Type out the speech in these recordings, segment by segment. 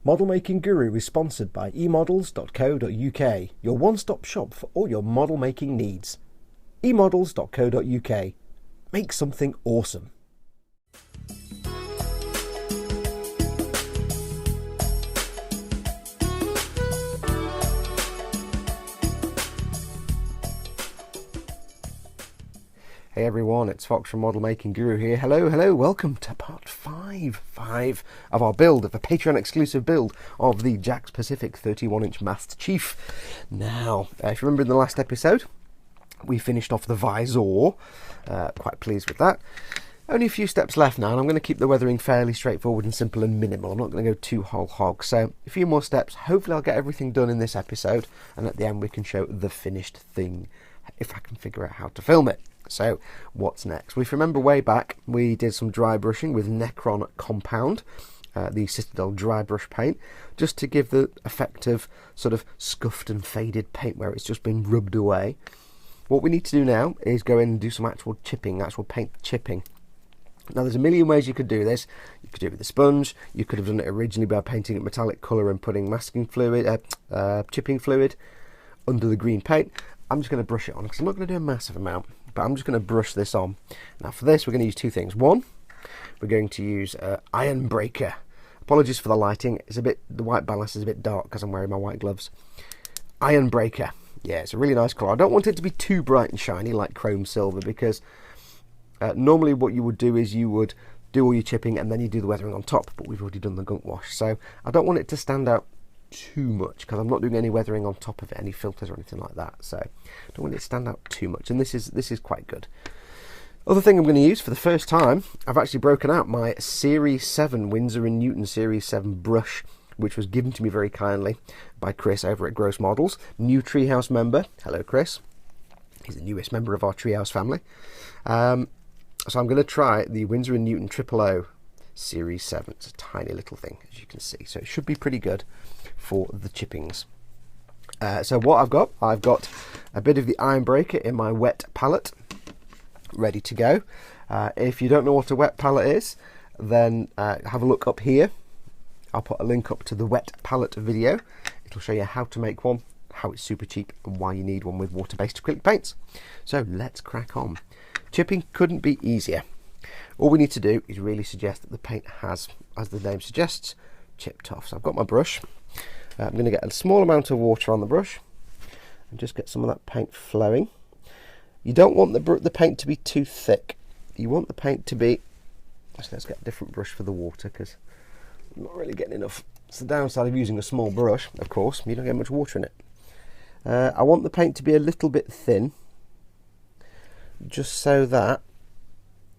Model Making Guru is sponsored by emodels.co.uk, your one-stop shop for all your model making needs. emodels.co.uk. Make something awesome. Hey everyone, it's Foxx from Model Making Guru here. Hello, welcome to part 5 of our build, of a Patreon exclusive build of the Jax Pacific 31-inch Master Chief. Now, if you remember in the last episode, we finished off the visor. Quite pleased with that. Only a few steps left now, and I'm going to keep the weathering fairly straightforward and simple and minimal. I'm not going to go too whole hog, so a few more steps. Hopefully I'll get everything done in this episode, and at the end we can show the finished thing, if I can figure out how to film it. So, what's next? Well, if you remember way back, we did some dry brushing with Necron Compound, the Citadel dry brush paint, just to give the effect of sort of scuffed and faded paint where it's just been rubbed away. What we need to do now is go in and do some actual chipping, actual paint chipping. Now, there's a million ways you could do this. You could do it with a sponge. You could have done it originally by painting it metallic colour and putting masking fluid, chipping fluid under the green paint. I'm just going to brush it on because I'm not going to do a massive amount, but I'm just going to brush this on. Now for this we're going to use two things. One, we're going to use Iron Breaker. Apologies for the lighting, it's a bit, the white balance is a bit dark because I'm wearing my white gloves. Iron Breaker, yeah, it's a really nice colour. I don't want it to be too bright and shiny like chrome silver, because normally what you would do is you would do all your chipping and then you do the weathering on top, but we've already done the gunk wash, so I don't want it to stand out too much because I'm not doing any weathering on top of it, any filters or anything like that, so I don't want it to stand out too much, and this is quite good. Other thing I'm going to use for the first time, I've actually broken out my Series 7 Winsor & Newton Series 7 brush, which was given to me very kindly by Chris over at Gross Models, new Treehouse member. Hello Chris, he's the newest member of our Treehouse family. So I'm going to try the Winsor & Newton 000 Series 7. It's a tiny little thing, as you can see, so it should be pretty good for the chippings. So what I've got a bit of the Iron Breaker in my wet palette ready to go. If you don't know what a wet palette is, then have a look up here. I'll put a link up to the wet palette video. It'll show you how to make one, how it's super cheap, and why you need one with water-based acrylic paints. So let's crack on. Chipping couldn't be easier. All we need to do is really suggest that the paint has, as the name suggests, chipped off. So I've got my brush. I'm going to get a small amount of water on the brush and just get some of that paint flowing. You don't want the paint to be too thick. You want the paint to be... Let's get a different brush for the water because I'm not really getting enough. It's the downside of using a small brush, of course. You don't get much water in it. I want the paint to be a little bit thin, just so that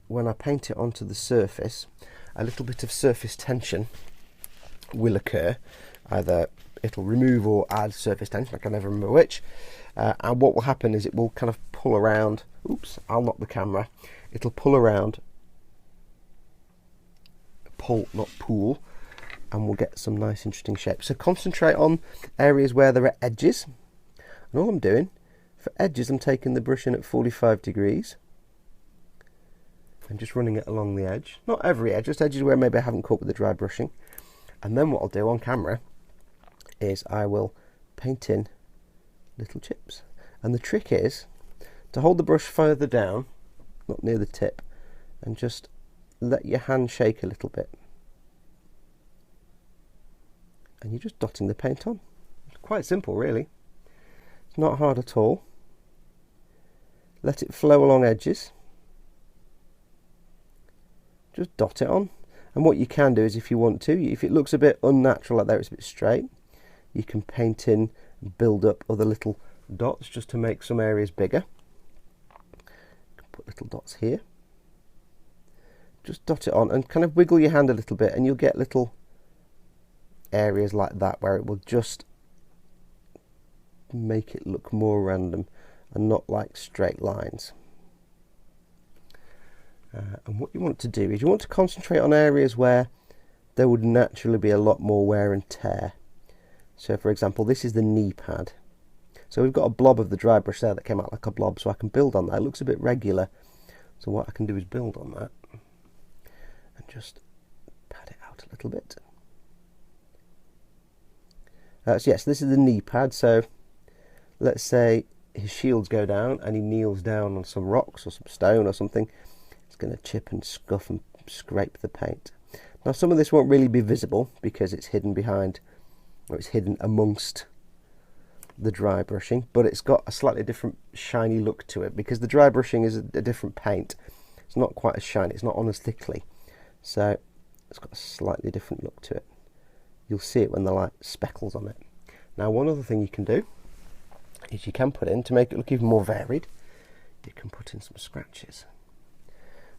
when I paint it onto the surface, a little bit of surface tension will occur. Either it'll remove or add surface tension, I can never remember which. And what will happen is it will kind of pull around. Oops, I'll knock the camera. It'll pull around, pull, not pool, and we'll get some nice interesting shapes. So concentrate on areas where there are edges. And all I'm doing, for edges, I'm taking the brush in at 45 degrees. I'm just running it along the edge. Not every edge, just edges where maybe I haven't caught with the dry brushing. And then what I'll do on camera is I will paint in little chips. And the trick is to hold the brush further down, not near the tip, and just let your hand shake a little bit. And you're just dotting the paint on. It's quite simple, really. It's not hard at all. Let it flow along edges. Just dot it on. And what you can do is, if you want to, if it looks a bit unnatural like there, it's a bit straight, you can paint in, build up other little dots just to make some areas bigger. You can put little dots here. Just dot it on and kind of wiggle your hand a little bit, and you'll get little areas like that where it will just make it look more random and not like straight lines. And what you want to do is you want to concentrate on areas where there would naturally be a lot more wear and tear. So for example, this is the knee pad. So we've got a blob of the dry brush there that came out like a blob, so I can build on that. It looks a bit regular. So what I can do is build on that and just pat it out a little bit. So yes, this is the knee pad. So let's say his shields go down and he kneels down on some rocks or some stone or something. It's going to chip and scuff and scrape the paint. Now some of this won't really be visible because it's hidden behind, or it's hidden amongst the dry brushing, but it's got a slightly different shiny look to it because the dry brushing is a different paint. It's not quite as shiny, it's not on as thickly, so it's got a slightly different look to it. You'll see it when the light speckles on it. Now one other thing you can do is you can put in, to make it look even more varied, you can put in some scratches.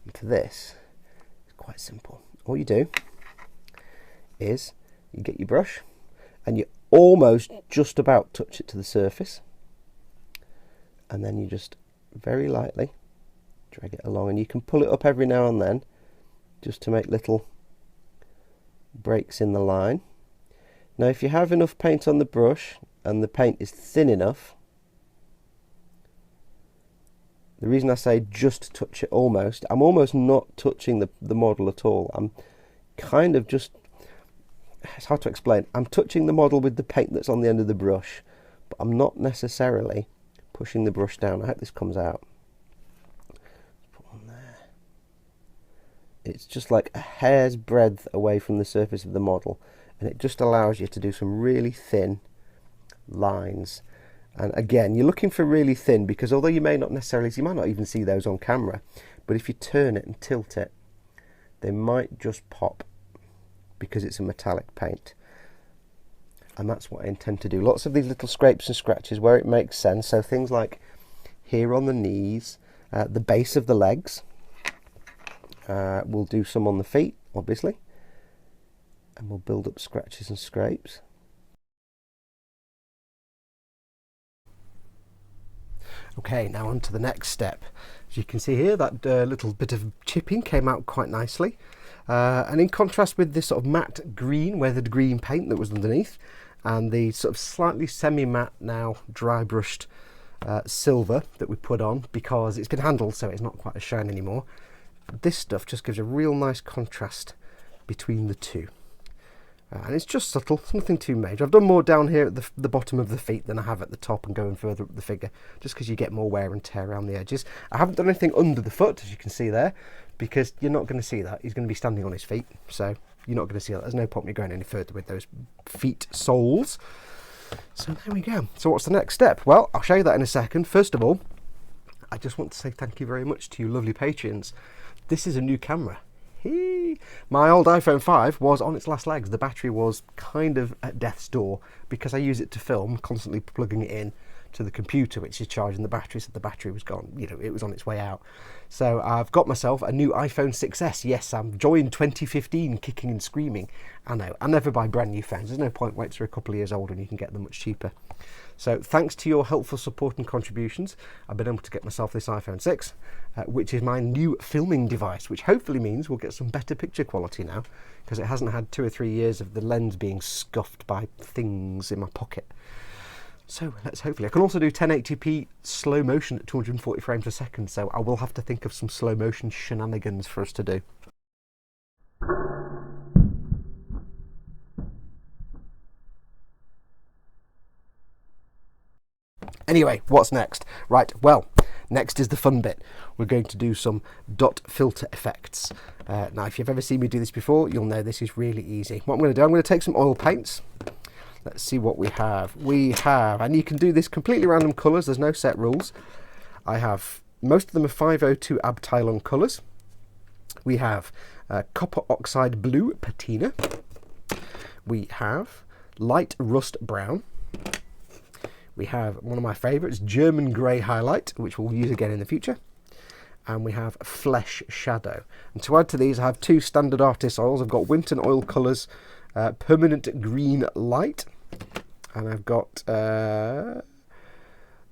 And for this, it's quite simple. All you do is you get your brush and you almost just about touch it to the surface, and then you just very lightly drag it along, and you can pull it up every now and then just to make little breaks in the line. Now if you have enough paint on the brush and the paint is thin enough, the reason I say just touch it almost, I'm almost not touching the model at all. I'm kind of just, it's hard to explain. I'm touching the model with the paint that's on the end of the brush, but I'm not necessarily pushing the brush down. I hope this comes out. Put on there. It's just like a hair's breadth away from the surface of the model, and it just allows you to do some really thin lines. And again, you're looking for really thin because although you may not necessarily see, you might not even see those on camera, but if you turn it and tilt it, they might just pop because it's a metallic paint. And that's what I intend to do. Lots of these little scrapes and scratches where it makes sense. So things like here on the knees, the base of the legs. We'll do some on the feet, obviously. And we'll build up scratches and scrapes. Okay, now on to the next step. As you can see here, that little bit of chipping came out quite nicely. And in contrast with this sort of matte green, weathered green paint that was underneath, and the sort of slightly semi-matte now dry brushed silver that we put on because it's been handled so it's not quite as shiny anymore, this stuff just gives a real nice contrast between the two. And it's just subtle, it's nothing too major. I've done more down here at the bottom of the feet than I have at the top and going further up the figure, just because you get more wear and tear around the edges. I haven't done anything under the foot, as you can see there, because you're not going to see that. He's going to be standing on his feet, so you're not going to see that. There's no point me going any further with those feet soles. So there we go. So what's the next step? Well, I'll show you that in a second. First of all, I just want to say thank you very much to you lovely patrons. This is a new camera. My old iPhone 5 was on its last legs. The battery was kind of at death's door because I use it to film, constantly plugging it in to the computer, which is charging the battery, so the battery was gone. You know, it was on its way out. So I've got myself a new iPhone 6S. Yes, I'm joined 2015 kicking and screaming. I know, I never buy brand new phones. There's no point waiting till a couple of years old when you can get them much cheaper. So thanks to your helpful support and contributions, I've been able to get myself this iPhone 6, which is my new filming device, which hopefully means we'll get some better picture quality now, because it hasn't had 2 or 3 years of the lens being scuffed by things in my pocket. So let's hopefully, I can also do 1080p slow motion at 240 frames a second, so I will have to think of some slow motion shenanigans for us to do. Anyway, what's next? Right, well, next is the fun bit. We're going to do some dot filter effects. Now, if you've ever seen me do this before, you'll know this is really easy. What I'm going to do, I'm going to take some oil paints. Let's see what we have. We have, and you can do this completely random colours, there's no set rules. I have, most of them are 502 Abteilung colours. We have copper oxide blue patina. We have light rust brown. We have one of my favourites, German grey highlight, which we'll use again in the future. And we have flesh shadow. And to add to these, I have 2 standard artist oils. I've got Winton Oil Colours permanent green light, and I've got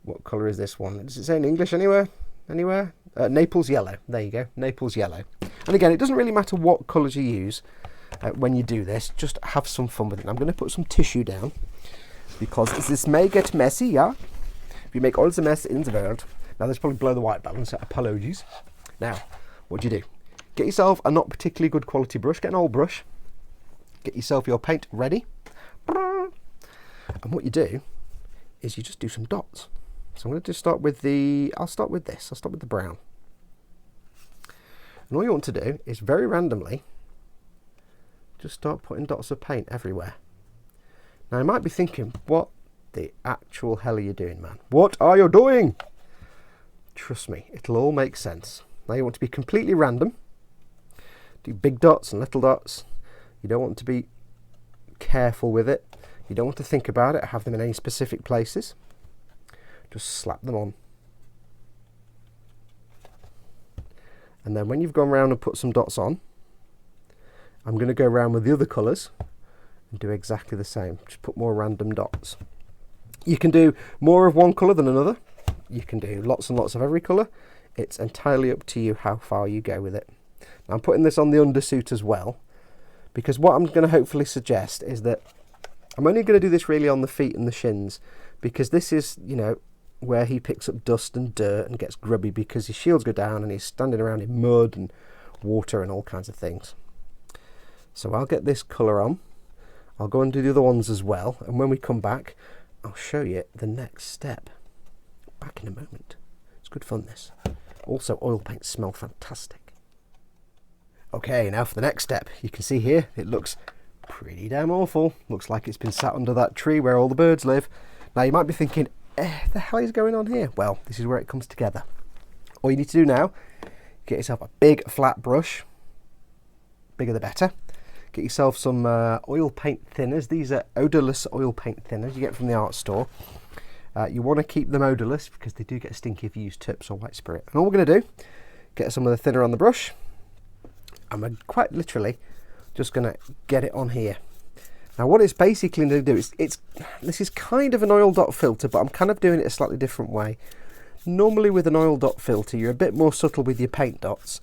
what colour is this one? Does it say in English anywhere? Naples yellow. There you go, Naples yellow. And again, it doesn't really matter what colours you use when you do this. Just have some fun with it. I'm going to put some tissue down because this may get messy. Yeah, if you make all the mess in the world. Now this probably blow the white balance. So apologies. Now, what do? Get yourself a not particularly good quality brush. Get an old brush. Get yourself your paint ready. And what you do is you just do some dots. So I'm going to just start with I'll start with the brown. And all you want to do is very randomly just start putting dots of paint everywhere. Now you might be thinking, what the actual hell are you doing, man? What are you doing? Trust me, it'll all make sense. Now you want to be completely random. Do big dots and little dots. You don't want to be careful with it. You don't want to think about it, have them in any specific places. Just slap them on. And then when you've gone around and put some dots on, I'm going to go around with the other colours and do exactly the same. Just put more random dots. You can do more of one colour than another. You can do lots and lots of every colour. It's entirely up to you how far you go with it. Now I'm putting this on the undersuit as well, because what I'm going to hopefully suggest is that I'm only going to do this really on the feet and the shins, because this is, you know, where he picks up dust and dirt and gets grubby because his shields go down and he's standing around in mud and water and all kinds of things. So I'll get this colour on. I'll go and do the other ones as well, and when we come back I'll show you the next step. Back in a moment. It's good fun, this. Also, oil paints smell fantastic. Okay, now for the next step. You can see here it looks pretty damn awful. Looks like it's been sat under that tree where all the birds live. Now you might be thinking, the hell is going on here? Well, this is where it comes together. All you need to do now, get yourself a big flat brush. Bigger the better. Get yourself some oil paint thinners. These are odourless oil paint thinners you get from the art store. You want to keep them odourless because they do get stinky if you use tips or white spirit. And all we're going to do, get some of the thinner on the brush. And we're quite literally just going to get it on here. Now what it's basically going to do is, this is kind of an oil dot filter, but I'm kind of doing it a slightly different way. Normally with an oil dot filter you're a bit more subtle with your paint dots,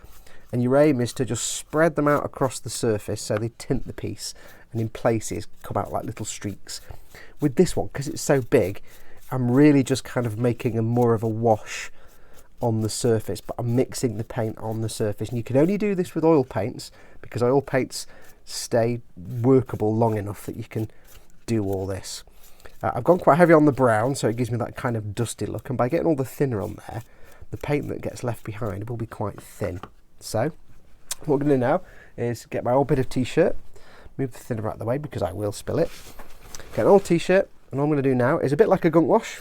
and your aim is to just spread them out across the surface so they tint the piece and in places come out like little streaks. With this one, because it's so big, I'm really just kind of making a more of a wash on the surface, but I'm mixing the paint on the surface. And you can only do this with oil paints because oil paints stay workable long enough that you can do all this. I've gone quite heavy on the brown, so it gives me that kind of dusty look, and by getting all the thinner on there, the paint that gets left behind will be quite thin. So what we're going to do now is get my old bit of t-shirt, move the thinner out of the way because I will spill it, get an old t-shirt, and all I'm going to do now is a bit like a gunk wash.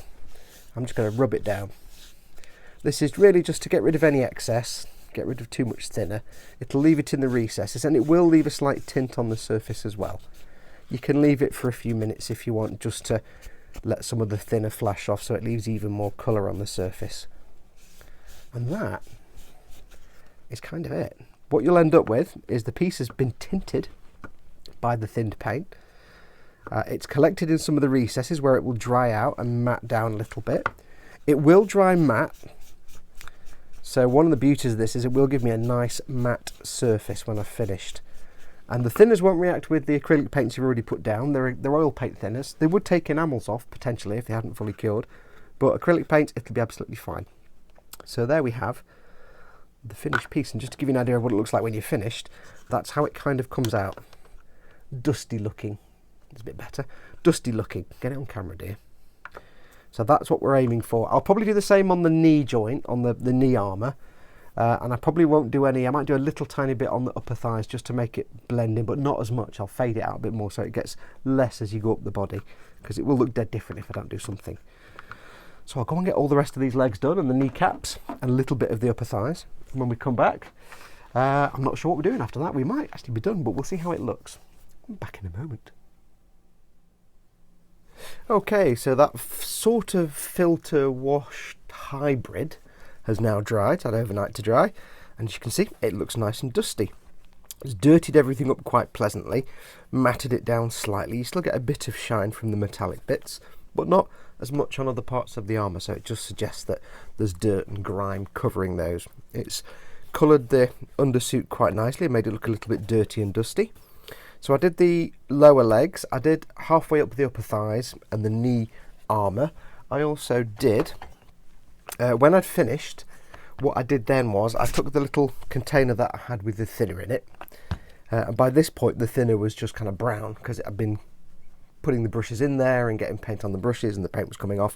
I'm just going to rub it down. This is really just to get rid of any excess, get rid of too much thinner. It'll leave it in the recesses, and it will leave a slight tint on the surface as well. You can leave it for a few minutes if you want, just to let some of the thinner flash off so it leaves even more colour on the surface. And that is kind of it. What you'll end up with is the piece has been tinted by the thinned paint. It's collected in some of the recesses where it will dry out and matte down a little bit. It will dry matte. So one of the beauties of this is it will give me a nice matte surface when I've finished. And the thinners won't react with the acrylic paints you've already put down. They're oil paint thinners. They would take enamels off, potentially, if they hadn't fully cured. But acrylic paint, it'll be absolutely fine. So there we have the finished piece. And just to give you an idea of what it looks like when you're finished, that's how it kind of comes out. Dusty looking. It's a bit better. Dusty looking. Get it on camera, dear. So that's what we're aiming for. I'll probably do the same on the knee joint, on the knee armour. And I probably won't do any, I might do a little tiny bit on the upper thighs just to make it blend in, but not as much. I'll fade it out a bit more so it gets less as you go up the body, because it will look dead different if I don't do something. So I'll go and get all the rest of these legs done, and the kneecaps, and a little bit of the upper thighs. And when we come back, I'm not sure what we're doing after that. We might actually be done, but we'll see how it looks. I'm back in a moment. Okay, so that sort of filter wash hybrid has now dried. Had overnight to dry, and as you can see, it looks nice and dusty. It's dirtied everything up quite pleasantly, matted it down slightly. You still get a bit of shine from the metallic bits, but not as much on other parts of the armour, so it just suggests that there's dirt and grime covering those. It's coloured the undersuit quite nicely, made it look a little bit dirty and dusty. So I did the lower legs, I did halfway up the upper thighs and the knee armour. I also did, when I'd finished, what I did then was I took the little container that I had with the thinner in it, and by this point the thinner was just kind of brown because it had been putting the brushes in there and getting paint on the brushes, and the paint was coming off.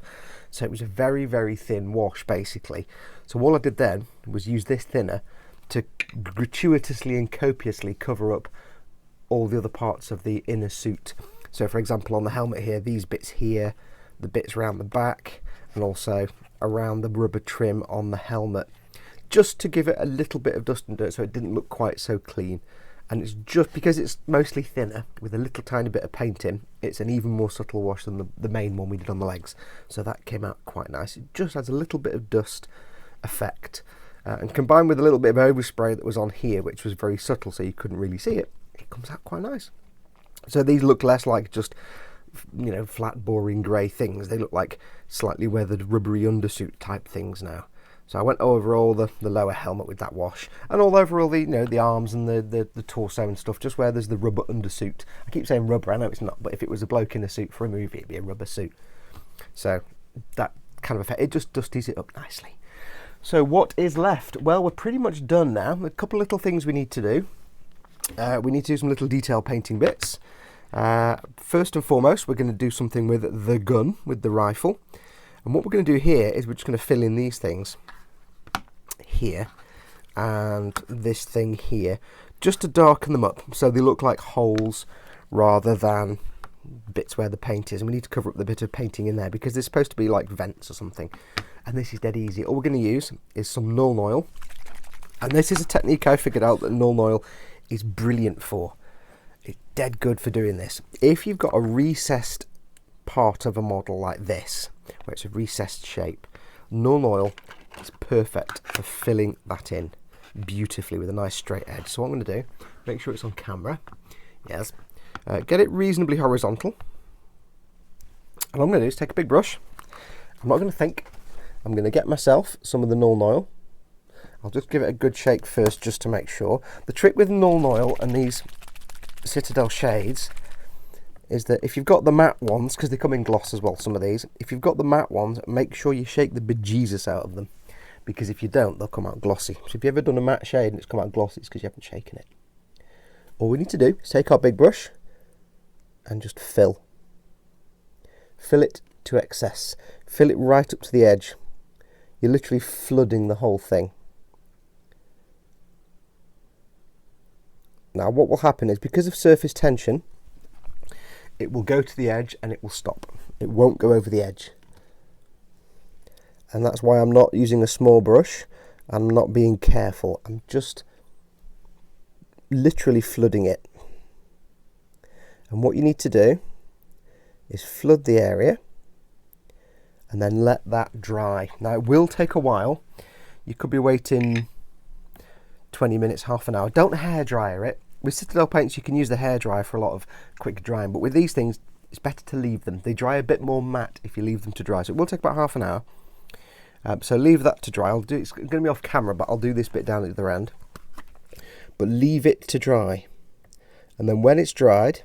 So it was a very, very thin wash, basically. So all I did then was use this thinner to gratuitously and copiously cover up all the other parts of the inner suit. So for example, on the helmet here, these bits here, the bits around the back, and also around the rubber trim on the helmet, just to give it a little bit of dust and dirt so it didn't look quite so clean. And it's just because it's mostly thinner with a little tiny bit of paint in, it's an even more subtle wash than the main one we did on the legs. So that came out quite nice. It just has a little bit of dust effect. And combined with a little bit of overspray that was on here, which was very subtle so you couldn't really see it, it comes out quite nice. So these look less like just, you know, flat, boring grey things. They look like slightly weathered, rubbery undersuit type things now. So I went over all the lower helmet with that wash, and all over all the, you know, the arms and the torso and stuff, just where there's the rubber undersuit. I keep saying rubber, I know it's not, but if it was a bloke in a suit for a movie, it'd be a rubber suit. So that kind of effect, it just dusties it up nicely. So what is left? Well, we're pretty much done now. A couple little things we need to do. We need to do some little detail painting bits. First and foremost, we're going to do something with the gun, with the rifle. And what we're going to do here is we're just going to fill in these things here and this thing here, just to darken them up so they look like holes rather than bits where the paint is. And we need to cover up the bit of painting in there because they're supposed to be like vents or something. And this is dead easy. All we're going to use is some Nuln Oil. And this is a technique I figured out that Nuln Oil is brilliant for. It's dead good for doing this. If you've got a recessed part of a model like this, where it's a recessed shape, Nuln Oil is perfect for filling that in beautifully with a nice straight edge. So what I'm going to do, make sure it's on camera. Yes. Get it reasonably horizontal. And what I'm going to do is take a big brush. I'm not going to think. I'm going to get myself some of the Nuln Oil. I'll just give it a good shake first just to make sure. The trick with Nuln Oil and these Citadel shades is that if you've got the matte ones, because they come in gloss as well, some of these, if you've got the matte ones, make sure you shake the bejesus out of them, because if you don't, they'll come out glossy. So if you've ever done a matte shade and it's come out glossy, it's because you haven't shaken it. All we need to do is take our big brush and just fill it to excess. Fill it right up to the edge. You're literally flooding the whole thing. Now what will happen is, because of surface tension, it will go to the edge and it will stop. It won't go over the edge. And that's why I'm not using a small brush. I'm not being careful. I'm just literally flooding it. And what you need to do is flood the area and then let that dry. Now it will take a while. You could be waiting 20 minutes, half an hour. Don't hairdryer it. With Citadel paints you can use the hairdryer for a lot of quick drying, but with these things it's better to leave them. They dry a bit more matte if you leave them to dry, so it will take about half an hour. So leave that to dry. It's going to be off camera, but I'll do this bit down at the other end. But leave it to dry, and then when it's dried,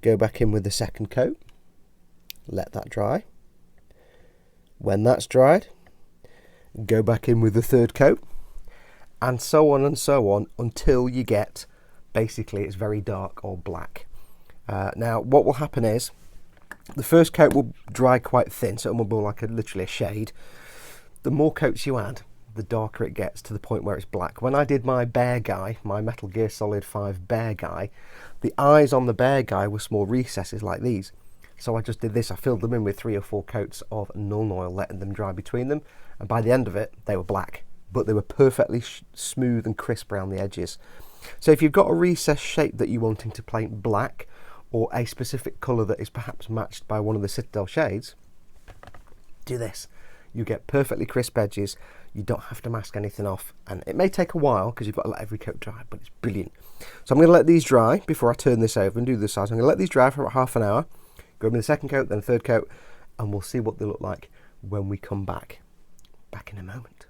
go back in with the second coat, let that dry. When that's dried, go back in with the third coat, and so on until you get, basically it's very dark or black. Now what will happen is the first coat will dry quite thin, so it will be like literally a shade. The more coats you add, the darker it gets, to the point where it's black. When I did my bear guy, my Metal Gear Solid 5 bear guy, the eyes on the bear guy were small recesses like these. So I just did this, I filled them in with 3 or 4 coats of Nuln Oil, letting them dry between them, and by the end of it they were black, but they were perfectly smooth and crisp around the edges. So if you've got a recessed shape that you're wanting to paint black, or a specific colour that is perhaps matched by one of the Citadel shades, do this. You get perfectly crisp edges, you don't have to mask anything off, and it may take a while because you've got to let every coat dry, but it's brilliant. So I'm going to let these dry before I turn this over and do this size. I'm going to let these dry for about half an hour, go over the second coat, then the third coat, and we'll see what they look like when we come back. Back in a moment.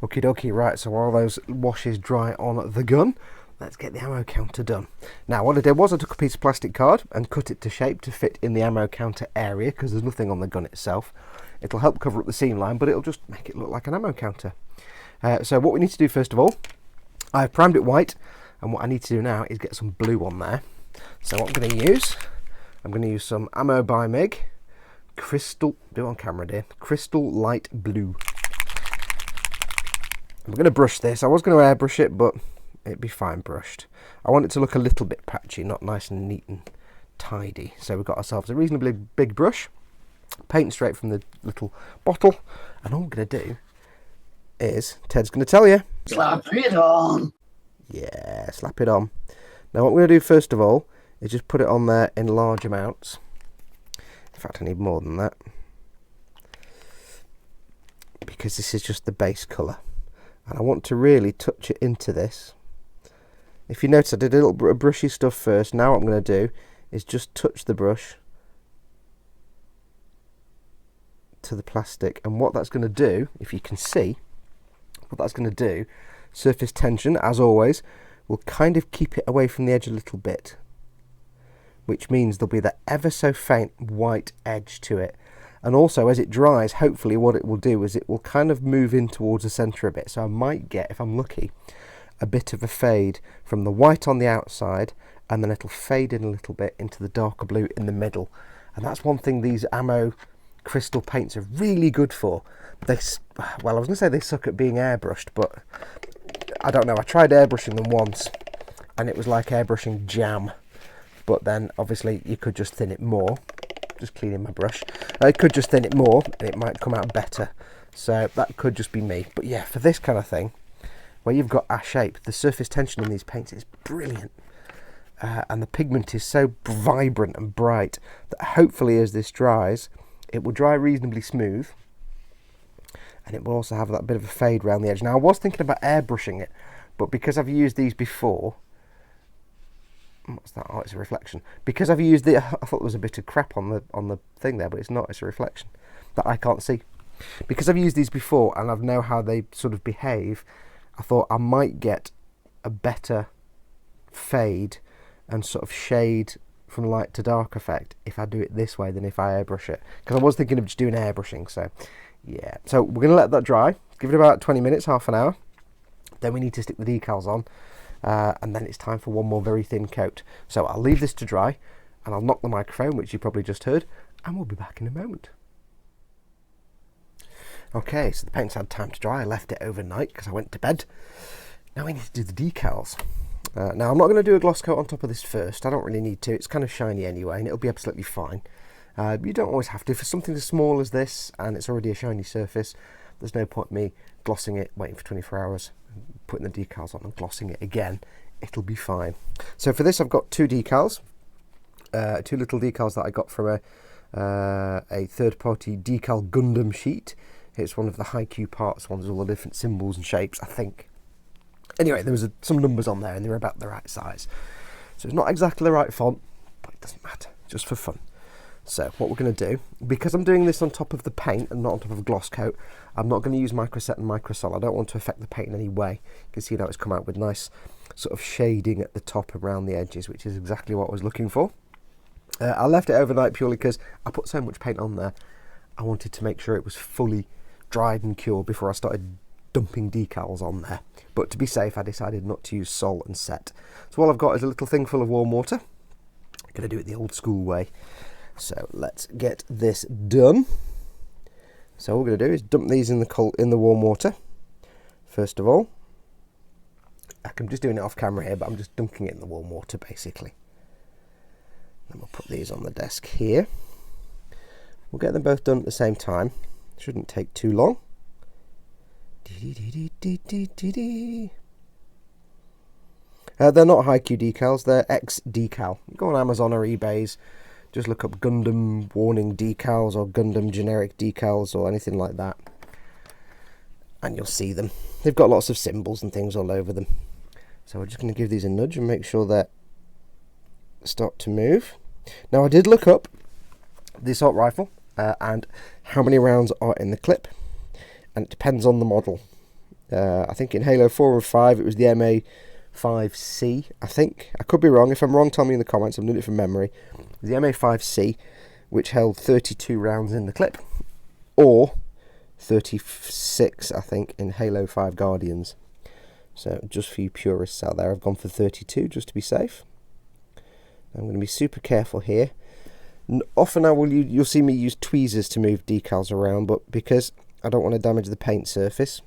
Okie dokie, right, so while those washes dry on the gun, let's get the ammo counter done. Now what I did was I took a piece of plastic card and cut it to shape to fit in the ammo counter area, because there's nothing on the gun itself. It'll help cover up the seam line, but it'll just make it look like an ammo counter. So what we need to do first of all, I've primed it white, and what I need to do now is get some blue on there. So what I'm going to use some Ammo by Mig, Crystal, do it on camera dear, Crystal Light Blue. I'm going to brush this. I was going to airbrush it, but it'd be fine brushed. I want it to look a little bit patchy, not nice and neat and tidy. So we've got ourselves a reasonably big brush, paint straight from the little bottle, and all I'm going to do is, Ted's going to tell you, slap it on. Yeah, slap it on. Now what we're going to do first of all is just put it on there in large amounts. In fact, I need more than that, because this is just the base colour, and I want to really touch it into this. If you notice, I did a little bit of brushy stuff first. Now what I'm going to do is just touch the brush to the plastic, and what that's going to do, if you can see, what that's going to do, surface tension, as always, will kind of keep it away from the edge a little bit, which means there'll be that ever so faint white edge to it. And also, as it dries, hopefully what it will do is it will kind of move in towards the centre a bit. So I might get, if I'm lucky, a bit of a fade from the white on the outside, and then it'll fade in a little bit into the darker blue in the middle. And that's one thing these Ammo crystal paints are really good for. They, well, I was going to say they suck at being airbrushed, but I don't know. I tried airbrushing them once, and it was like airbrushing jam. But then, obviously, you could just thin it more. Just cleaning my brush. I could just thin it more, and it might come out better. So that could just be me. But yeah, for this kind of thing, where you've got a shape, the surface tension in these paints is brilliant. And the pigment is so vibrant and bright that hopefully as this dries, it will dry reasonably smooth. And it will also have that bit of a fade around the edge. Now, I was thinking about airbrushing it, but because I've used these before... What's that? Oh, it's a reflection. Because I've used the... I thought there was a bit of crap on the thing there, but it's not. It's a reflection that I can't see. Because I've used these before and I know how they sort of behave, I thought I might get a better fade and sort of shade from light to dark effect if I do it this way than if I airbrush it. Because I was thinking of just doing airbrushing, so yeah. So we're going to let that dry. Give it about 20 minutes, half an hour. Then we need to stick the decals on. And then it's time for one more very thin coat. So I'll leave this to dry, and I'll knock the microphone, which you probably just heard, and we'll be back in a moment. Okay, so the paint's had time to dry. I left it overnight because I went to bed. Now we need to do the decals. Now I'm not going to do a gloss coat on top of this first. I don't really need to. It's kind of shiny anyway, and it'll be absolutely fine. You don't always have to. For something as small as this, and it's already a shiny surface, there's no point me glossing it, waiting for 24 hours, putting the decals on and glossing it again. It'll be fine. So for this I've got two decals, two little decals that I got from a third-party decal Gundam sheet. It's one of the high-Q parts ones with all the different symbols and shapes, I think. Anyway, there was some numbers on there and they were about the right size. So it's not exactly the right font, but it doesn't matter, just for fun. So what we're going to do, because I'm doing this on top of the paint and not on top of a gloss coat, I'm not going to use microset and microsol. I don't want to affect the paint in any way. You can see now it's come out with nice sort of shading at the top and around the edges, which is exactly what I was looking for. I left it overnight purely because I put so much paint on there. I wanted to make sure it was fully dried and cured before I started dumping decals on there. But to be safe, I decided not to use sol and set. So all I've got is a little thing full of warm water. I'm going to do it the old school way. So let's get this done. So all we're going to do is dump these in the warm water. First of all, I'm just doing it off camera here, but I'm just dunking it in the warm water basically. Then we'll put these on the desk here. We'll get them both done at the same time. Shouldn't take too long. They're not high-Q decals, they're X decal. You go on Amazon or eBay's, just look up Gundam warning decals or Gundam generic decals or anything like that, and you'll see them. They've got lots of symbols and things all over them. So we're just going to give these a nudge and make sure that start to move. Now I did look up the assault rifle and how many rounds are in the clip, and it depends on the model. I think in Halo 4 or 5 it was the MA5C, I think. I could be wrong. If I'm wrong, tell me in the comments. I'm doing it from memory. The MA5C, which held 32 rounds in the clip, or 36, I think, in Halo 5 Guardians. So just for you purists out there, I've gone for 32 just to be safe. I'm going to be super careful here. Often you'll see me use tweezers to move decals around, but because I don't want to damage the paint surface,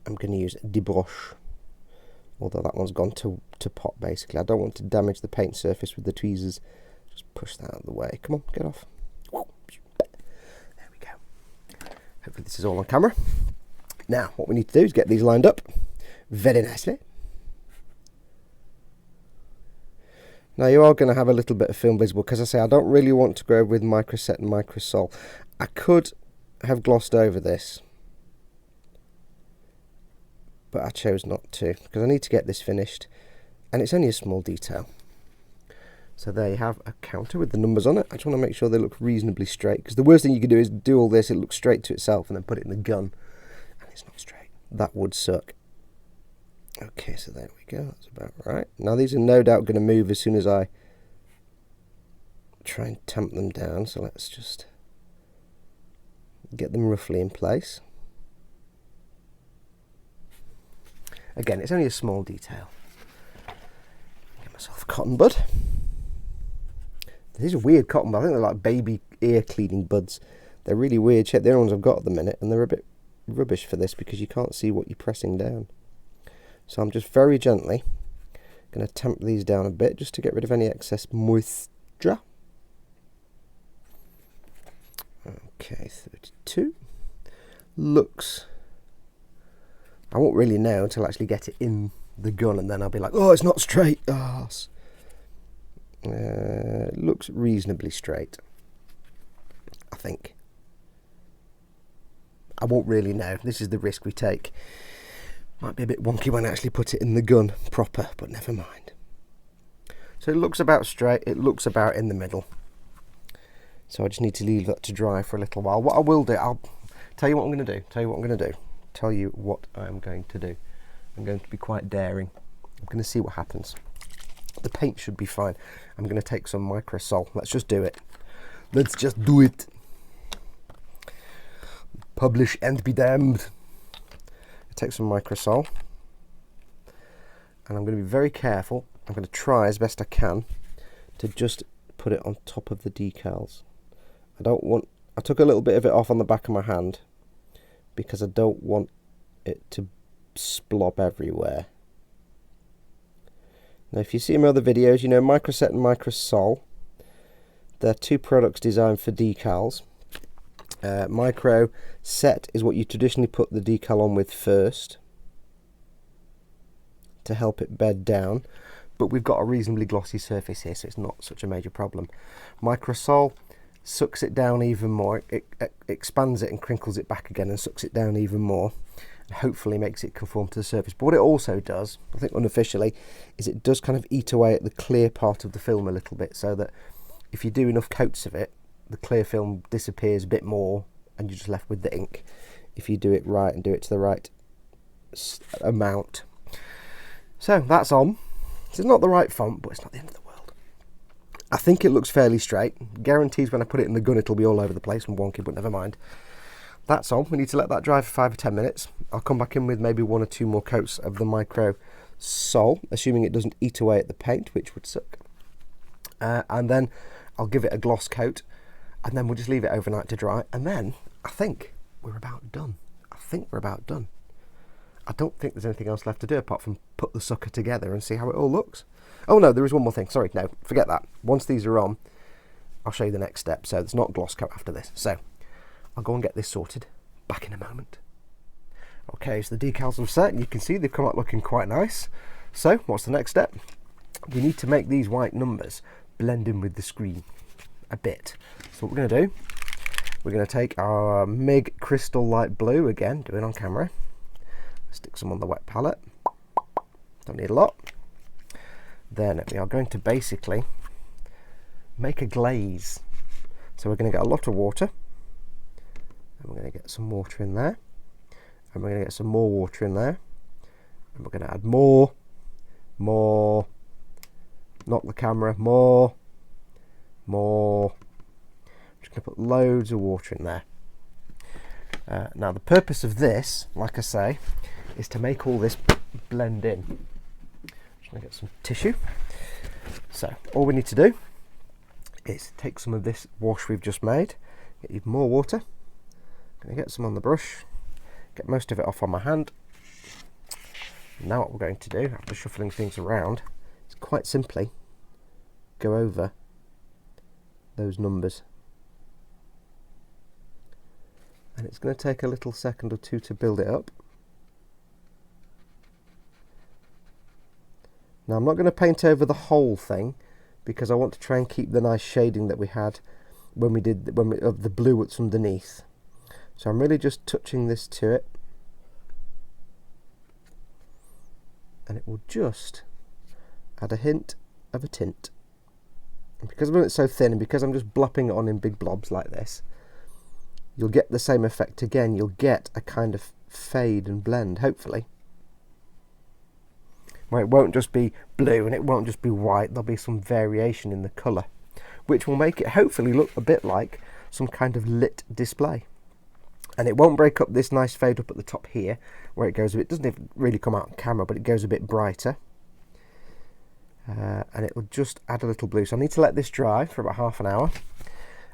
I'm going to use debrush. Although that one's gone to pot basically. I don't want to damage the paint surface with the tweezers. Just push that out of the way. Come on, get off. There we go. Hopefully this is all on camera. Now, what we need to do is get these lined up very nicely. Now you are going to have a little bit of film visible because I say I don't really want to go with microset and microsol. I could have glossed over this, but I chose not to because I need to get this finished and it's only a small detail. So there you have a counter with the numbers on it. I just want to make sure they look reasonably straight, because the worst thing you can do is do all this, it looks straight to itself, and then put it in the gun and it's not straight. That would suck. Okay, so there we go, that's about right. Now these are no doubt going to move as soon as I try and tamp them down, so let's just get them roughly in place. Again, it's only a small detail. Get myself a cotton bud. These are weird cotton buds. I think they're like baby ear cleaning buds. They're really weird shape. The only ones I've got at the minute, and they're a bit rubbish for this because you can't see what you're pressing down. So I'm just very gently going to tamp these down a bit just to get rid of any excess moisture. Okay, 32. Looks... I won't really know until I actually get it in the gun, and then I'll be like, oh, it's not straight. Oh. It looks reasonably straight, I think. I won't really know. This is the risk we take. Might be a bit wonky when I actually put it in the gun proper, but never mind. So it looks about straight. It looks about in the middle. So I just need to leave that to dry for a little while. What I will do, I'll tell you what I'm going to do. Tell you what I'm going to do. I'm going to be quite daring. I'm going to see what happens. The paint should be fine. I'm going to take some microsol. Let's just do it. Let's just do it. Publish and be damned. Take some microsol, and I'm going to be very careful. I'm going to try as best I can to just put it on top of the decals. I took a little bit of it off on the back of my hand because I don't want it to splop everywhere. Now if you see my other videos, you know Microset and Microsol, they're two products designed for decals. Micro set is what you traditionally put the decal on with first to help it bed down, but we've got a reasonably glossy surface here, so it's not such a major problem. Microsol sucks it down even more. It expands it and crinkles it back again and sucks it down even more, and hopefully makes it conform to the surface. But what it also does, I think unofficially, is it does kind of eat away at the clear part of the film a little bit, so that if you do enough coats of it, the clear film disappears a bit more and you're just left with the ink if you do it right and do it to the right amount. So that's on. It's not the right font, but it's not the end of the world. I think it looks fairly straight. Guarantees when I put it in the gun it'll be all over the place and wonky, but never mind. That's on. We need to let that dry for 5 or 10 minutes. I'll come back in with maybe 1 or 2 more coats of the micro sol, assuming it doesn't eat away at the paint, which would suck. And then I'll give it a gloss coat, and then we'll just leave it overnight to dry, and then I think we're about done. I don't think there's anything else left to do apart from put the sucker together and see how it all looks. Oh no, there is one more thing. Sorry, no, forget that. Once these are on, I'll show you the next step. So there's not gloss coat after this. So I'll go and get this sorted. Back in a moment. Okay, so the decals are set, and you can see they've come out looking quite nice. So what's the next step? We need to make these white numbers blend in with the screen a bit. So what we're going to do, we're going to take our MIG Crystal Light Blue, again, do it on camera, stick some on the wet palette, don't need a lot. Then we are going to basically make a glaze. So we're going to get a lot of water, and we're going to get some water in there, and we're going to get some more water in there, and we're going to add more, knock the camera, more. I'm just going to put loads of water in there. Now the purpose of this, like I say, is to make all this blend in. Just going to get some tissue. So all we need to do is take some of this wash we've just made, get even more water. I'm going to get some on the brush, get most of it off on my hand. Now what we're going to do, after shuffling things around, is quite simply go over those numbers. And it's going to take a little second or two to build it up. Now I'm not going to paint over the whole thing because I want to try and keep the nice shading that we had when we did of the blue that's underneath. So I'm really just touching this to it, and it will just add a hint of a tint. And because I've done it so thin, and because I'm just blopping it on in big blobs like this, you'll get the same effect again. You'll get a kind of fade and blend, hopefully. Well, it won't just be blue and it won't just be white, there'll be some variation in the colour, which will make it hopefully look a bit like some kind of lit display. And it won't break up this nice fade up at the top here, where it goes a bit, doesn't even really come out on camera, but it goes a bit brighter. And it will just add a little blue. So I need to let this dry for about half an hour.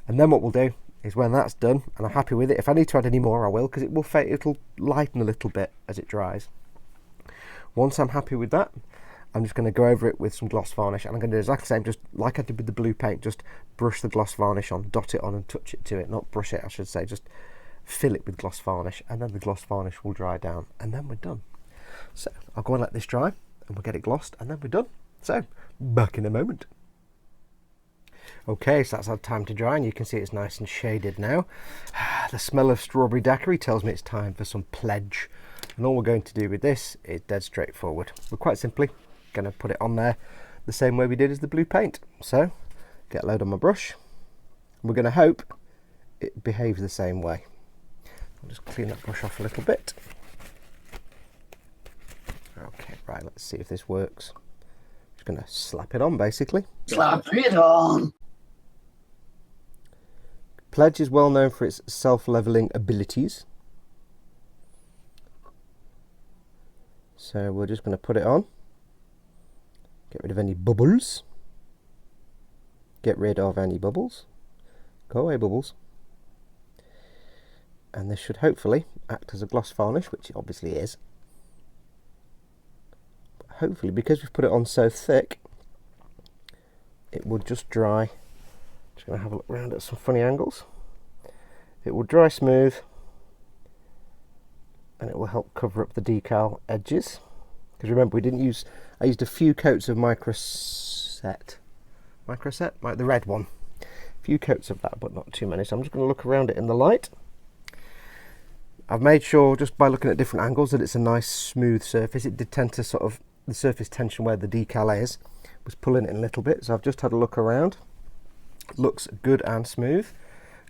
And then what we'll do is when that's done, and I'm happy with it, if I need to add any more I will, because it will fade, it'll lighten a little bit as it dries. Once I'm happy with that, I'm just going to go over it with some gloss varnish, and I'm going to do exactly the same, just like I did with the blue paint, just brush the gloss varnish on, dot it on and touch it to it, not brush it I should say, just fill it with gloss varnish, and then the gloss varnish will dry down, and then we're done. So I'll go and let this dry, and we'll get it glossed, and then we're done. So, back in a moment. Okay, so that's had time to dry, and you can see it's nice and shaded now. The smell of strawberry daiquiri tells me it's time for some pledge. And all we're going to do with this is dead straightforward. We're quite simply going to put it on there the same way we did as the blue paint. So, get a load on my brush. We're going to hope it behaves the same way. I'll just clean that brush off a little bit. Okay, right, let's see if this works. Just going to slap it on, basically. Slap it on! Pledge is well known for its self-leveling abilities. So we're just going to put it on. Get rid of any bubbles. Get rid of any bubbles. Go away, bubbles. And this should hopefully act as a gloss varnish, which it obviously is. But hopefully, because we've put it on so thick, it will just dry. Just going to have a look around at some funny angles. It will dry smooth, and it will help cover up the decal edges. Because remember, I used a few coats of microset, the red one. A few coats of that, but not too many. So I'm just going to look around it in the light. I've made sure, just by looking at different angles, that it's a nice smooth surface. It did tend to sort of, the surface tension where the decal is, was pulling it in a little bit. So I've just had a look around. It looks good and smooth,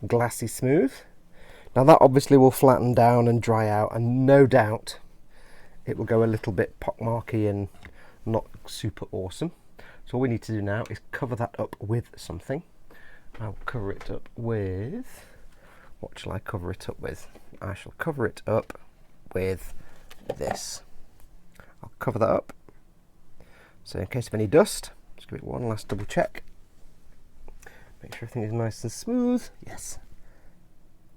glassy smooth. Now that obviously will flatten down and dry out, and no doubt it will go a little bit pockmarky and not super awesome. So all we need to do now is cover that up with something. I'll cover it up with, what shall I cover it up with? I shall cover it up with this. I'll cover that up. So in case of any dust, just give it one last double check. Make sure everything is nice and smooth. Yes.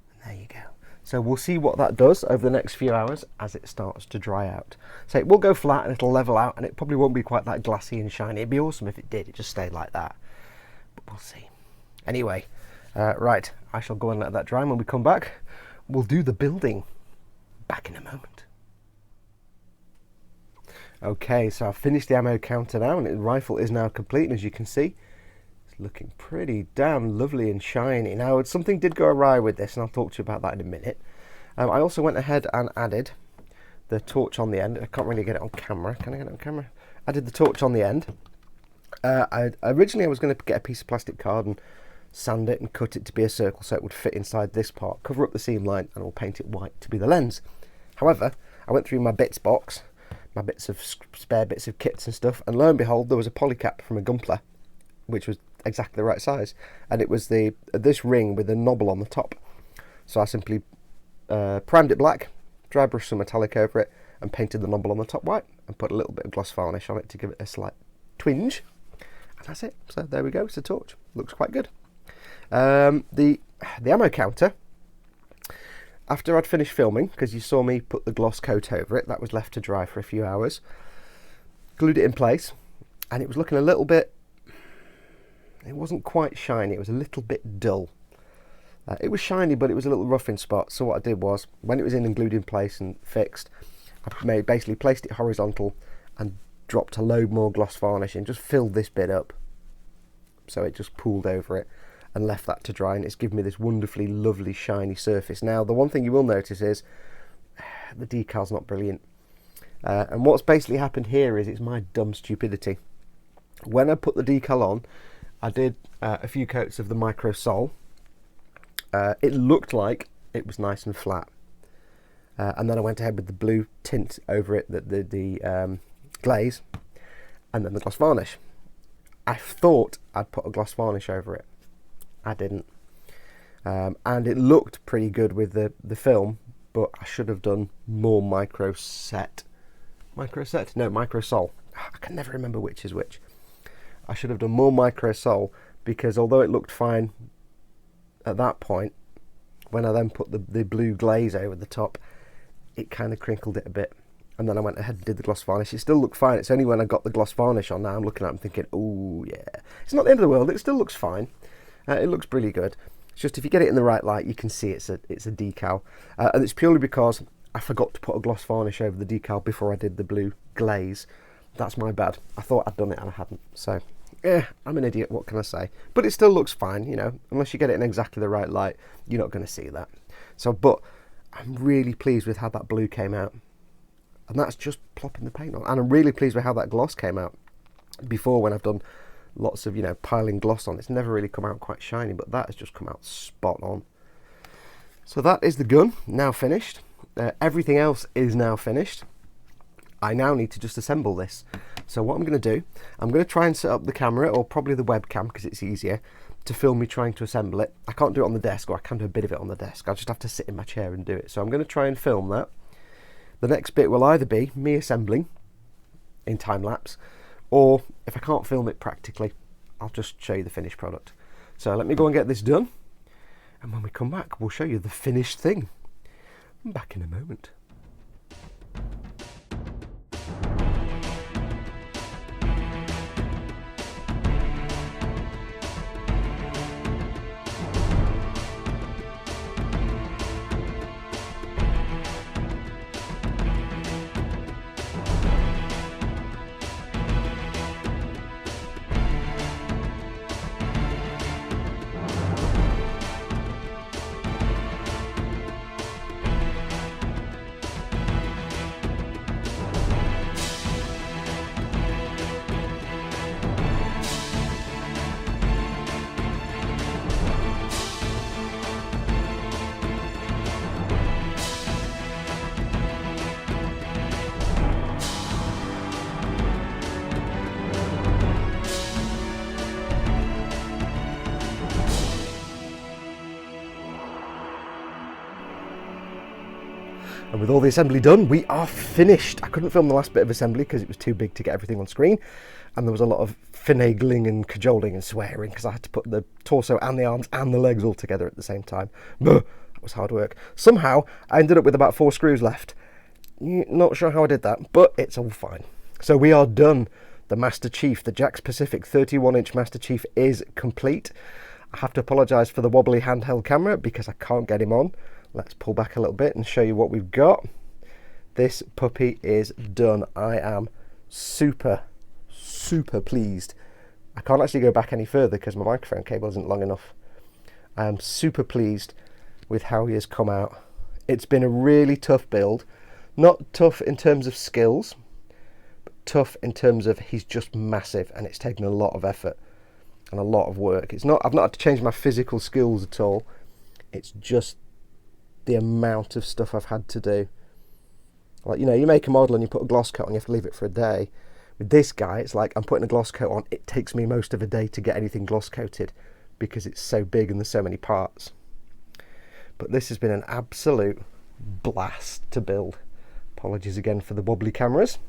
And there you go. So we'll see what that does over the next few hours as it starts to dry out. So it will go flat and it'll level out, and it probably won't be quite that glassy and shiny. It'd be awesome if it did, it just stayed like that. But we'll see. Anyway, right, I shall go and let that dry, and when we come back, we'll do the building. Back in a moment. Okay, so I've finished the ammo counter now, and the rifle is now complete, and as you can see, looking pretty damn lovely and shiny. Now, something did go awry with this, and I'll talk to you about that in a minute. I also went ahead and added the torch on the end. I can't really get it on camera. Can I get it on camera? Added the torch on the end. Originally I was going to get a piece of plastic card and sand it and cut it to be a circle so it would fit inside this part, cover up the seam line, and I'll paint it white to be the lens. However, I went through my bits box, my bits of spare bits of kits and stuff, and lo and behold, there was a polycap from a Gunpla, which was exactly the right size, and it was this ring with a knobble on the top. So I simply primed it black, dry brushed some metallic over it, and painted the knobble on the top white, and put a little bit of gloss varnish on it to give it a slight twinge, And that's it. So there we go, it's a torch. Looks quite good. The ammo counter, after I'd finished filming, because you saw me put the gloss coat over it, that was left to dry for a few hours, glued it in place, and it was looking a little bit, it wasn't quite shiny, it was a little bit dull. It was shiny, but it was a little rough in spots. So what I did was, when it was in and glued in place and fixed, I basically placed it horizontal and dropped a load more gloss varnish and just filled this bit up. So it just pooled over it and left that to dry, and it's given me this wonderfully lovely shiny surface. Now, the one thing you will notice is the decal's not brilliant. And what's basically happened here is it's my dumb stupidity. When I put the decal on, I did a few coats of the micro sol. It looked like it was nice and flat, and then I went ahead with the blue tint over it, the glaze, and then the gloss varnish. I thought I'd put a gloss varnish over it. I didn't, and it looked pretty good with the film, but I should have done more micro sol. I can never remember which is which. I should have done more micro sol, because although it looked fine at that point, when I then put the blue glaze over the top, it kind of crinkled it a bit, and then I went ahead and did the gloss varnish. It still looked fine. It's only when I got the gloss varnish on now I'm looking at it and thinking, oh yeah, it's not the end of the world, it still looks fine. It looks really good. It's just if you get it in the right light, you can see it's a decal, and it's purely because I forgot to put a gloss varnish over the decal before I did the blue glaze. That's my bad. I thought I'd done it and I hadn't, so yeah, I'm an idiot, what can I say? But it still looks fine, you know, unless you get it in exactly the right light, you're not going to see that. So, but I'm really pleased with how that blue came out. And that's just plopping the paint on. And I'm really pleased with how that gloss came out. Before, when I've done lots of, you know, piling gloss on, it's never really come out quite shiny, but that has just come out spot on. So that is the gun, now finished. Everything else is now finished. I now need to just assemble this. So what I'm going to do, I'm going to try and set up the camera, or probably the webcam because it's easier, to film me trying to assemble it. I can't do it on the desk, or I can do a bit of it on the desk. I'll just have to sit in my chair and do it. So I'm going to try and film that. The next bit will either be me assembling in time lapse, or if I can't film it practically, I'll just show you the finished product. So let me go and get this done, and when we come back, we'll show you the finished thing. I'm back in a moment. And with all the assembly done, we are finished. I couldn't film the last bit of assembly because it was too big to get everything on screen, and there was a lot of finagling and cajoling and swearing because I had to put the torso and the arms and the legs all together at the same time. That was hard work. Somehow I ended up with about 4 screws left. Not sure how I did that, but it's all fine. So we are done. The Master Chief, the Jakks Pacific 31-inch Master Chief is complete. I have to apologise for the wobbly handheld camera because I can't get him on. Let's pull back a little bit and show you what we've got. This puppy is done. I am super pleased. I can't actually go back any further because my microphone cable isn't long enough. I am super pleased with how he has come out. It's been a really tough build. Not tough in terms of skills, but tough in terms of he's just massive, and it's taken a lot of effort and a lot of work. I've not had to change my physical skills at all. It's just the amount of stuff I've had to do. Like, you know, you make a model and you put a gloss coat on, you have to leave it for a day. With this guy, it's like I'm putting a gloss coat on, it takes me most of a day to get anything gloss coated because it's so big and there's so many parts. But this has been an absolute blast to build. Apologies again for the wobbly cameras.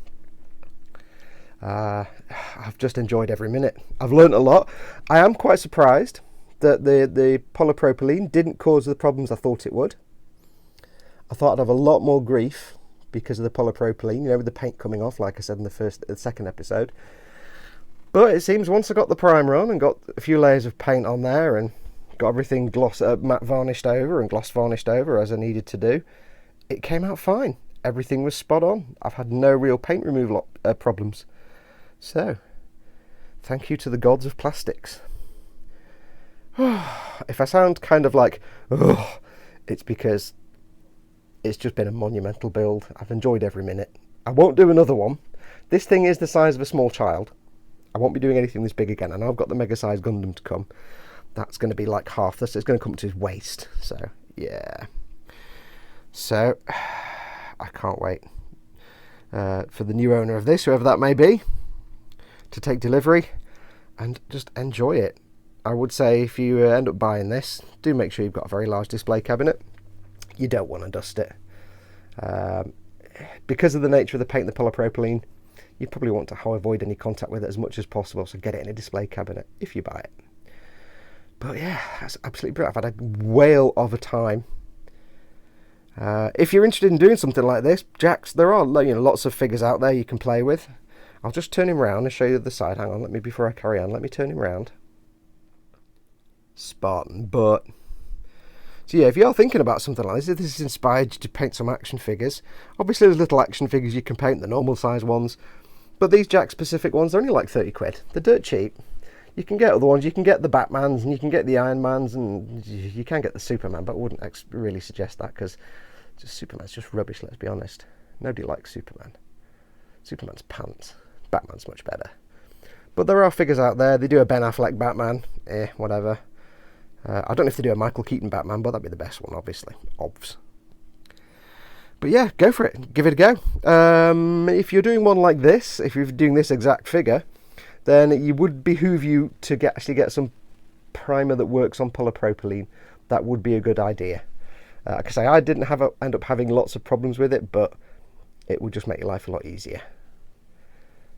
I've just enjoyed every minute. I've learnt a lot. I am quite surprised that the polypropylene didn't cause the problems I thought it would. I thought I'd have a lot more grief because of the polypropylene, you know, with the paint coming off, like I said in the second episode. But it seems once I got the primer on and got a few layers of paint on there and got everything matte varnished over and gloss varnished over as I needed to do, it came out fine. Everything was spot on. I've had no real paint removal problems. So, thank you to the gods of plastics. If I sound kind of like, oh, it's because it's just been a monumental build. I've enjoyed every minute. I won't do another one. This thing is the size of a small child. I won't be doing anything this big again. I know I've got the mega size Gundam to come. That's going to be like half this. It's going to come to his waist. So, yeah. So, I can't wait for the new owner of this, whoever that may be, to take delivery and just enjoy it. I would say if you end up buying this, do make sure you've got a very large display cabinet. You don't want to dust it. Because of the nature of the paint, the polypropylene, you probably want to avoid any contact with it as much as possible, so get it in a display cabinet if you buy it. But yeah, that's absolutely brilliant. I've had a whale of a time. If you're interested in doing something like this, Jax, there are lots of figures out there you can play with. I'll just turn him round and show you the side. Hang on, before I carry on, let me turn him round. Spartan butt. So yeah, if you're thinking about something like this, if this is inspired you to paint some action figures, obviously there's little action figures you can paint, the normal size ones, but these Jax specific ones are only like 30 quid. They're dirt cheap. You can get other ones, you can get the Batmans and you can get the Iron Mans and you can get the Superman, but I wouldn't really suggest that because Superman's just rubbish, let's be honest. Nobody likes Superman. Superman's pants. Batman's much better. But there are figures out there. They do a Ben Affleck Batman, whatever. I don't know if they do a Michael Keaton Batman, but that'd be the best one, obviously. Obvs. But yeah, go for it. Give it a go. If you're doing one like this, if you're doing this exact figure, then it would behoove you to actually get some primer that works on polypropylene. That would be a good idea. Like I say, I didn't end up having lots of problems with it, but it would just make your life a lot easier.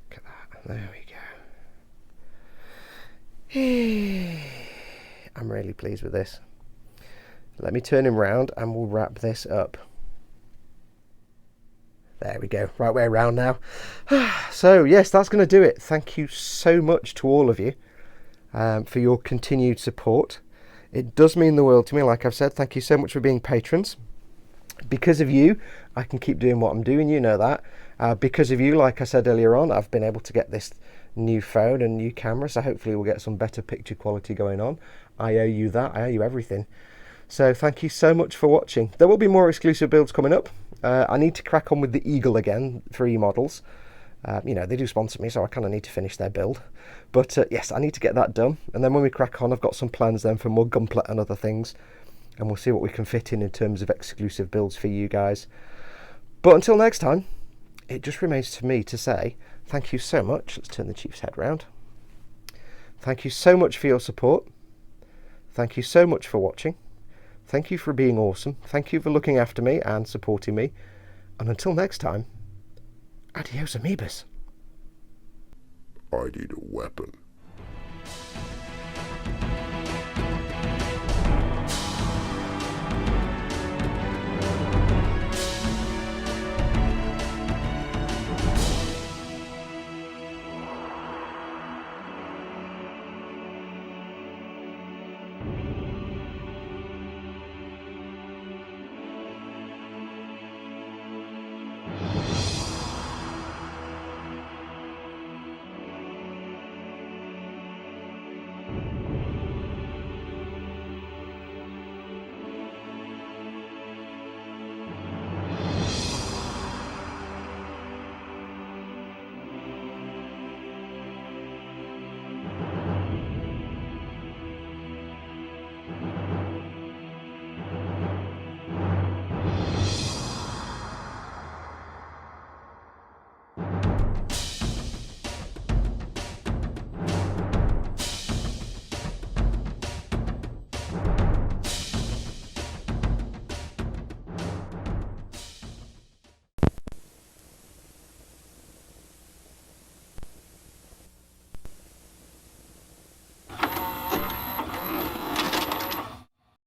Look at that. There we go. I'm really pleased with this. Let me turn him round and we'll wrap this up. There we go, right way around now. So yes, that's going to do it. Thank you so much to all of you for your continued support. It does mean the world to me, like I've said. Thank you so much for being patrons. Because of you, I can keep doing what I'm doing, you know that. Because of you, like I said earlier on, I've been able to get this new phone and new camera, so hopefully we'll get some better picture quality going on. I owe you that. I owe you everything. So thank you so much for watching. There will be more exclusive builds coming up. I need to crack on with the Eagle again, 3 models. They do sponsor me, so I kind of need to finish their build. But yes, I need to get that done. And then when we crack on, I've got some plans then for more Gunpla and other things. And we'll see what we can fit in terms of exclusive builds for you guys. But until next time, it just remains to me to say thank you so much. Let's turn the Chief's head round. Thank you so much for your support. Thank you so much for watching. Thank you for being awesome. Thank you for looking after me and supporting me. And until next time, adios amoebas. I need a weapon.